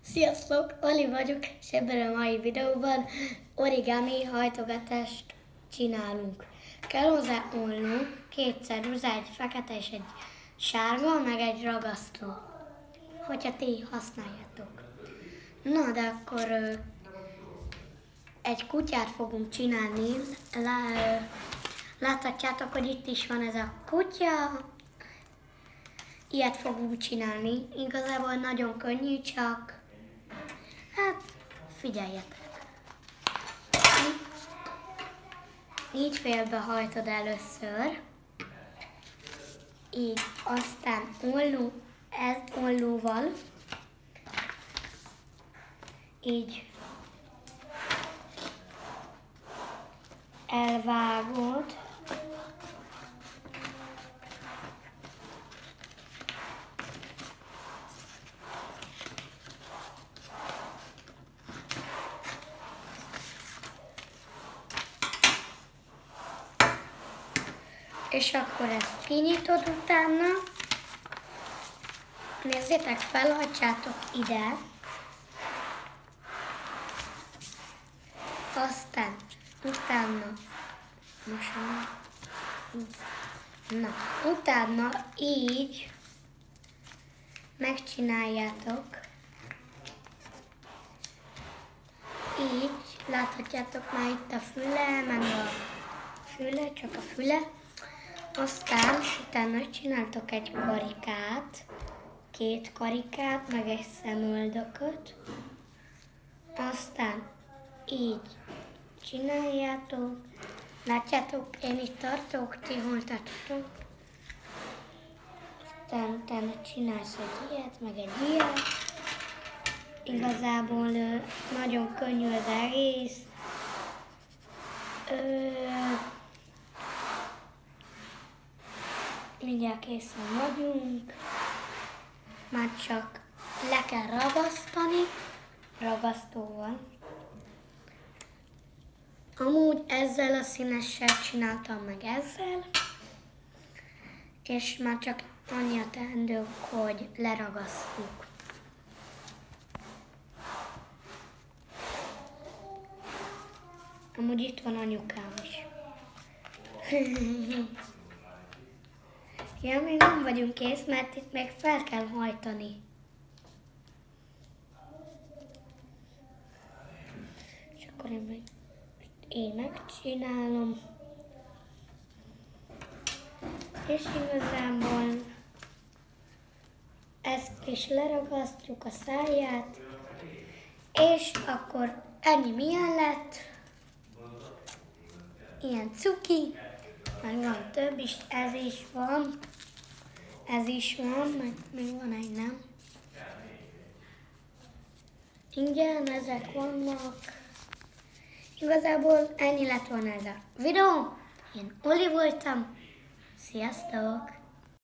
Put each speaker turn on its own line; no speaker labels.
Sziasztok, Oli vagyok, és ebben a mai videóban origami hajtogatást csinálunk. Kell hozzá olló, 2 ceruza, egy fekete és egy sárga, meg egy ragasztó, hogyha ti használjátok. Na, de akkor egy kutyát fogunk csinálni. Láthatjátok, hogy itt is van ez a kutya. Ilyet fogunk csinálni. Igazából nagyon könnyű, csak hát figyeljetek. Így félbehajtod először. Így, aztán ollóval. Így elvágod. És akkor ezt kinyitod utána. Nézzétek, felhajtsátok ide. Aztán utána így megcsináljátok. Így, láthatjátok már itt a füle, meg a füle, csak a füle. Aztán utána csináltok egy karikát, 2 karikát, meg egy szemöldököt. Aztán így csináljátok. Látjátok, én itt tartok, ti hol tartotok. Aztán utána csinálsz egy ilyet, meg egy ilyet. Igazából nagyon könnyű az egész. Mindjárt készen vagyunk. Már csak le kell ragasztani ragasztóval. Amúgy ezzel a színessel csináltam meg ezzel, és már csak annyi a teendő, hogy leragasztjuk. Amúgy itt van anyukám is. Ja, még nem vagyunk kész, mert itt még fel kell hajtani. És akkor én megcsinálom. És igazából ezt is leragasztjuk a száját. És akkor ennyi milyen lett. Ilyen cuki. Meg van több is, ez is van, meg még van egy nem. Igen, ezek vannak. Igazából ennyi lett volna ez a videó. Én Oli voltam. Sziasztok!